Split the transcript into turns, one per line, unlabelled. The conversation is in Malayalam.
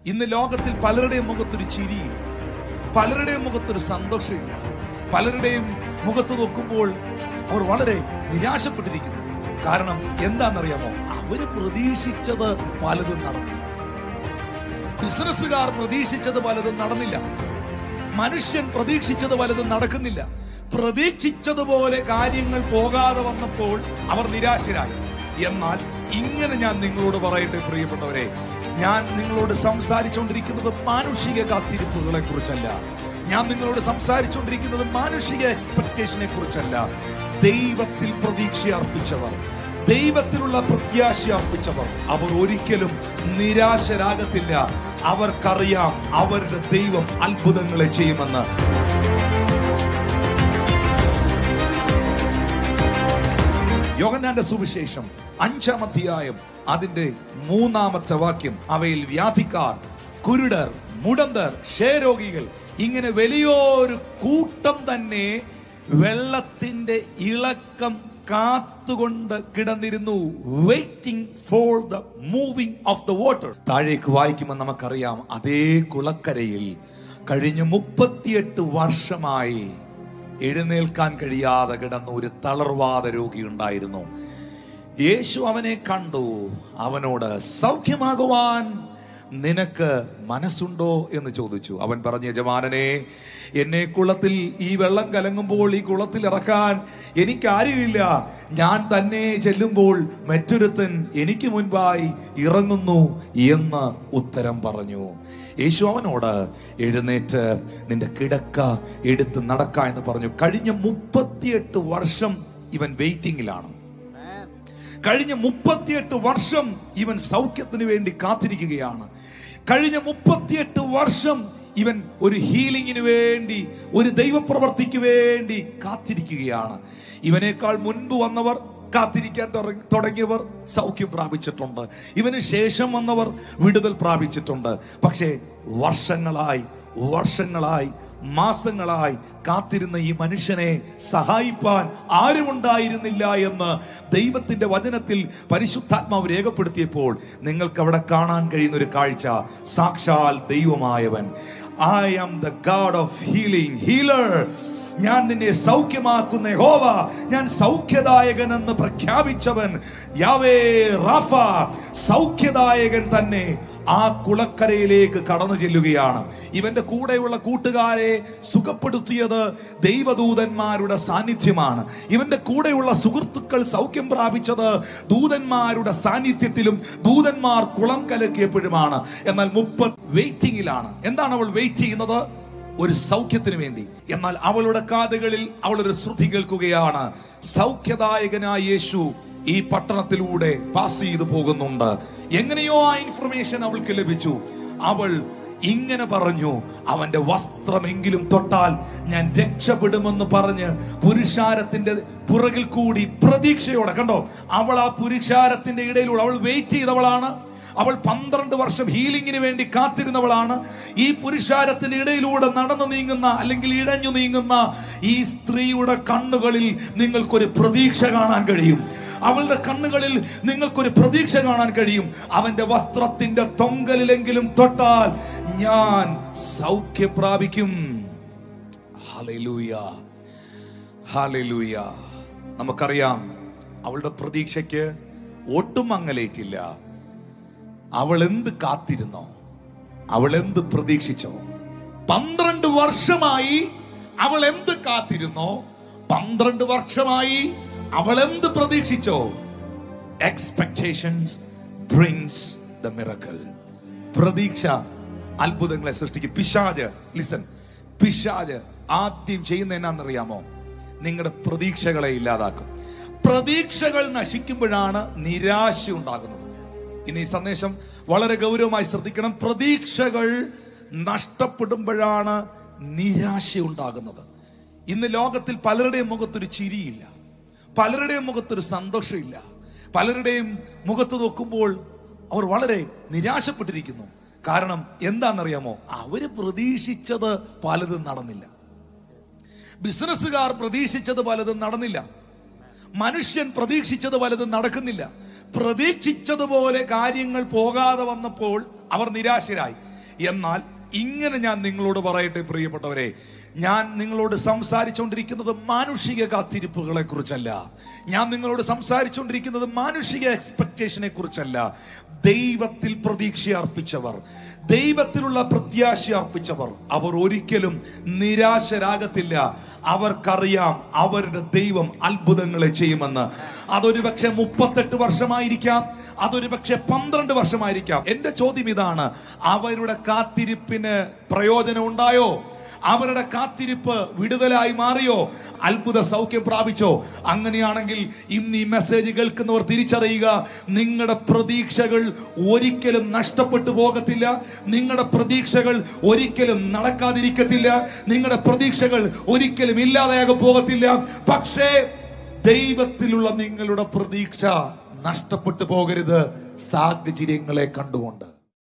ഇന്ന് ലോകത്തിൽ പലരുടെയും മുഖത്തൊരു ചിരിയില്ല, പലരുടെയും മുഖത്തൊരു സന്തോഷമില്ല, പലരുടെയും മുഖത്ത് നോക്കുമ്പോൾ അവർ വളരെ നിരാശപ്പെട്ടിരിക്കുന്നു. കാരണം എന്താണെന്നറിയാമോ? അവര് പ്രതീക്ഷിച്ചത് പലതും നടന്നില്ല. ബിസിനസ്സുകാർ പ്രതീക്ഷിച്ചത് പലതും നടന്നില്ല. മനുഷ്യൻ പ്രതീക്ഷിച്ചത് പലതും നടക്കുന്നില്ല. പ്രതീക്ഷിച്ചതുപോലെ കാര്യങ്ങൾ പോകാതെ വന്നപ്പോൾ അവർ നിരാശരായി. എന്നാൽ ഇങ്ങനെ ഞാൻ നിങ്ങളോട് പറയട്ടെ പ്രിയപ്പെട്ടവരെ, ഞാൻ നിങ്ങളോട് സംസാരിച്ചുകൊണ്ടിരിക്കുന്നത് മാനുഷിക കാത്തിരിപ്പുകളെ കുറിച്ചല്ല. ഞാൻ നിങ്ങളോട് സംസാരിച്ചുകൊണ്ടിരിക്കുന്നത് മാനുഷിക എക്സ്പെക്ടേഷനെ കുറിച്ചല്ല. ദൈവത്തിൽ പ്രതീക്ഷ അർപ്പിച്ചവർ, ദൈവത്തിലുള്ള പ്രത്യാശ അർപ്പിച്ചവർ, അവർ ഒരിക്കലും നിരാശരാകത്തില്ല. അവർക്കറിയാം അവരുടെ ദൈവം അത്ഭുതങ്ങളെ ചെയ്യുമെന്ന്. യോഹന്നാന്റെ സുവിശേഷം 5-ാം അധ്യായം അതിന്റെ 3-ാമത്തെ വാക്യം, അവയിൽ വ്യാധിക്കാർ, കുരുടർ, മുടന്തർ, ക്ഷയരോഗികൾ, ഇങ്ങനെ വലിയൊരു കൂട്ടം തന്നെ വെള്ളത്തിന്റെ ഇളക്കം കാത്തുകൊണ്ട് കിടന്നിരുന്നു. Waiting for the moving of the water. താഴേക്ക് വായിക്കുമ്പോൾ നമുക്കറിയാം, അതേ കുളക്കരയിൽ കഴിഞ്ഞ 38 വർഷമായി എഴുന്നേൽക്കാൻ കഴിയാതെ കിടന്ന ഒരു തളർവാദ രോഗി ഉണ്ടായിരുന്നു. യേശു അവനെ കണ്ടു, അവനോട് സൗഖ്യമാകുവാൻ നിനക്ക് മനസ്സുണ്ടോ എന്ന് ചോദിച്ചു. അവൻ പറഞ്ഞു, യജമാനനെ, എന്നെ കുളത്തിൽ ഈ വെള്ളം കലങ്ങുമ്പോൾ ഈ കുളത്തിൽ ഇറക്കാൻ എനിക്കാരുമില്ല. ഞാൻ തന്നെ ചെല്ലുമ്പോൾ മറ്റൊരുത്തൻ എനിക്ക് മുൻപായി ഇറങ്ങുന്നു എന്ന് ഉത്തരം പറഞ്ഞു. യേശു അവനോട്, എഴുന്നേറ്റ് നിന്റെ കിടക്ക എടുത്ത് നടക്ക എന്ന് പറഞ്ഞു. കഴിഞ്ഞ 38 വർഷം ഇവൻ വെയിറ്റിംഗിലാണ്. കഴിഞ്ഞ 38 വർഷം ഇവൻ സൗഖ്യത്തിന് വേണ്ടി കാത്തിരിക്കുകയാണ്. കഴിഞ്ഞ 38 വർഷം ഇവൻ ഒരു ഹീലിംഗിന് വേണ്ടി, ഒരു ദൈവപ്രവർത്തിക്ക് വേണ്ടി കാത്തിരിക്കുകയാണ്. ഇവനേക്കാൾ മുൻപ് വന്നവർ, കാത്തിരിക്കാൻ തുടങ്ങിയവർ സൗഖ്യം പ്രാപിച്ചിട്ടുണ്ട്. ഇവന് ശേഷം വന്നവർ വിടുതൽ പ്രാപിച്ചിട്ടുണ്ട്. പക്ഷേ വർഷങ്ങളായി മാസങ്ങളായി കാത്തിരുന്ന ഈ മനുഷ്യനെ സഹായിപ്പാൻ ആരുമുണ്ടായിരുന്നില്ല എന്ന് ദൈവത്തിന്റെ വചനത്തിൽ പരിശുദ്ധാത്മാവ് രേഖപ്പെടുത്തിയപ്പോൾ നിങ്ങൾക്ക് അവിടെ കാണാൻ കഴിയുന്ന ഒരു കാഴ്ച, സാക്ഷാൽ ദൈവമായവൻ, I am the God of healing, healer. ഞാൻ നിന്നെ സൗഖ്യമാക്കുന്ന യഹോവ, ഞാൻ സൗഖ്യദായകൻ എന്ന് പ്രഖ്യാപിച്ചവൻ യാവേ റാഫ, സൗഖ്യദായകൻ തന്നെ ആ കുളക്കരയിലേക്ക് കടന്നു ചെല്ലുകയാണ്. ഇവന്റെ കൂടെയുള്ള കൂട്ടുകാരെ സുഖപ്പെടുത്തിയത് ദൈവദൂതന്മാരുടെ സാന്നിധ്യമാണ്. ഇവന്റെ കൂടെയുള്ള സുഹൃത്തുക്കൾ സൗഖ്യം പ്രാപിച്ചത് ദൂതന്മാരുടെ സാന്നിധ്യത്തിലും ദൂതന്മാർ കുളം കലക്കിയപ്പോഴുമാണ്. എന്നാൽ 30 വെയിറ്റിംഗിലാണ്. എന്താണ് അവൾ വെയിറ്റ് ചെയ്യുന്നത്? ഒരു സൗഖ്യത്തിന് വേണ്ടി. എന്നാൽ അവളുടെ കാതുകളിൽ അവൾ ഒരു ശ്രുതി കേൾക്കുകയാണ്. സൗഖ്യദായകനായ യേശു ഈ പട്ടണത്തിലൂടെ പാസ് ചെയ്തു പോകുന്നുണ്ട്. എങ്ങനെയോ ആ ഇൻഫർമേഷൻ അവൾക്ക് ലഭിച്ചു. അവൾ ഇങ്ങനെ പറഞ്ഞു, അവന്റെ വസ്ത്രമെങ്കിലും തൊട്ടാൽ ഞാൻ രക്ഷപ്പെടുമെന്ന് പറഞ്ഞ് പുരുഷാരത്തിന്റെ പുറകിൽ കൂടി പ്രതീക്ഷയോടെ, കണ്ടോ, അവൾ ആ പുരുഷാരത്തിന്റെ ഇടയിലൂടെ അവൾ വെയിറ്റ് ചെയ്തവളാണ്. അവൾ 12 വർഷം ഹീലിംഗിന് വേണ്ടി കാത്തിരുന്നവളാണ്. ഈ പുരുഷാരത്തിന്റെ ഇടയിലൂടെ നടന്നു നീങ്ങുന്ന, അല്ലെങ്കിൽ ഇഴഞ്ഞു നീങ്ങുന്ന ഈ സ്ത്രീയുടെ കണ്ണുകളിൽ നിങ്ങൾക്കൊരു പ്രതീക്ഷ കാണാൻ കഴിയും. അവളുടെ കണ്ണുകളിൽ നിങ്ങൾക്കൊരു പ്രതീക്ഷ കാണാൻ കഴിയും. അവന്റെ വസ്ത്രത്തിന്റെ തൊങ്കലിലെങ്കിലും തൊട്ടാൽ ഞാൻ സൗഖ്യം പ്രാപിക്കും. Hallelujah, hallelujah. നമുക്കറിയാം അവളുടെ പ്രതീക്ഷയ്ക്ക് ഒട്ടും മങ്ങലേറ്റില്ല. അവൾ എന്ത് കാത്തിരുന്നോ, അവൾ എന്ത് പ്രതീക്ഷിച്ചോ, 12 വർഷമായി അവൾ എന്ത് കാത്തിരുന്നോ, 12 വർഷമായി അവൾ എന്ത് പ്രതീക്ഷിച്ചോ, എക്സ്പെക്ടേഷൻസ് ബ്രിങ്സ് ദ മിറക്കിൾ. പ്രതീക്ഷ അത്ഭുതങ്ങളെ സൃഷ്ടിക്കും. പിശാച് ആദ്യം ചെയ്യുന്ന എന്നാന്നറിയാമോ? നിങ്ങളുടെ പ്രതീക്ഷകളെ ഇല്ലാതാക്കും. പ്രതീക്ഷകൾ നശിക്കുമ്പോഴാണ് നിരാശ ഉണ്ടാകുന്നത്. ഇനി ഈ സന്ദേശം വളരെ ഗൗരവമായി ശ്രദ്ധിക്കണം. പ്രതീക്ഷകൾ നഷ്ടപ്പെടുമ്പോഴാണ് നിരാശ ഉണ്ടാകുന്നത്. ഇന്ന് ലോകത്തിൽ പലരുടെയും മുഖത്തൊരു ചിരിയില്ല, പലരുടെയും മുഖത്തൊരു സന്തോഷമില്ല, പലരുടെയും മുഖത്ത് നോക്കുമ്പോൾ അവർ വളരെ നിരാശപ്പെട്ടിരിക്കുന്നു. കാരണം എന്താണെന്നറിയാമോ? അവര് പ്രതീക്ഷിച്ചത് പലതും നടന്നില്ല. ബിസിനസ്സുകാർ പ്രതീക്ഷിച്ചത് പലതും നടന്നില്ല. മനുഷ്യൻ പ്രതീക്ഷിച്ചത് പലതും നടക്കുന്നില്ല. പ്രതീക്ഷിച്ചതുപോലെ കാര്യങ്ങൾ പോകാതെ വന്നപ്പോൾ അവർ നിരാശരായി. എന്നാൽ ഇങ്ങനെ ഞാൻ നിങ്ങളോട് പറയട്ടെ പ്രിയപ്പെട്ടവരെ, ഞാൻ നിങ്ങളോട് സംസാരിച്ചുകൊണ്ടിരിക്കുന്നത് മാനുഷിക കാത്തിരിപ്പുകളെ കുറിച്ചല്ല. ഞാൻ നിങ്ങളോട് സംസാരിച്ചുകൊണ്ടിരിക്കുന്നത് മാനുഷിക എക്സ്പെക്ടേഷനെ കുറിച്ചല്ല. ദൈവത്തിൽ പ്രതീക്ഷ അർപ്പിച്ചവർ, ദൈവത്തിലുള്ള പ്രത്യാശ അർപ്പിച്ചവർ, അവർ ഒരിക്കലും നിരാശരാകത്തില്ല. അവർക്കറിയാം അവരുടെ ദൈവം അത്ഭുതങ്ങളെ ചെയ്യുമെന്ന്. അതൊരു പക്ഷെ 38 വർഷമായിരിക്കാം, അതൊരു പക്ഷെ 12 വർഷമായിരിക്കാം. എന്റെ ചോദ്യം ഇതാണ്, അവരുടെ കാത്തിരിപ്പിന് പ്രയോജനം ഉണ്ടായോ? അവരുടെ കാത്തിരിപ്പ് വിടുതലായി മാറിയോ? അത്ഭുത സൗഖ്യം പ്രാപിച്ചോ? അങ്ങനെയാണെങ്കിൽ ഇന്ന് ഈ മെസ്സേജ് കേൾക്കുന്നവർ തിരിച്ചറിയുക, നിങ്ങളുടെ പ്രതീക്ഷകൾ ഒരിക്കലും നഷ്ടപ്പെട്ടു പോകത്തില്ല. നിങ്ങളുടെ പ്രതീക്ഷകൾ ഒരിക്കലും നടക്കാതിരിക്കത്തില്ല. നിങ്ങളുടെ പ്രതീക്ഷകൾ ഒരിക്കലും ഇല്ലാതെയാകെ പോകത്തില്ല. പക്ഷേ ദൈവത്തിലുള്ള നിങ്ങളുടെ പ്രതീക്ഷ നഷ്ടപ്പെട്ടു പോകരുത്, സാഹചര്യങ്ങളെ കണ്ടുകൊണ്ട്.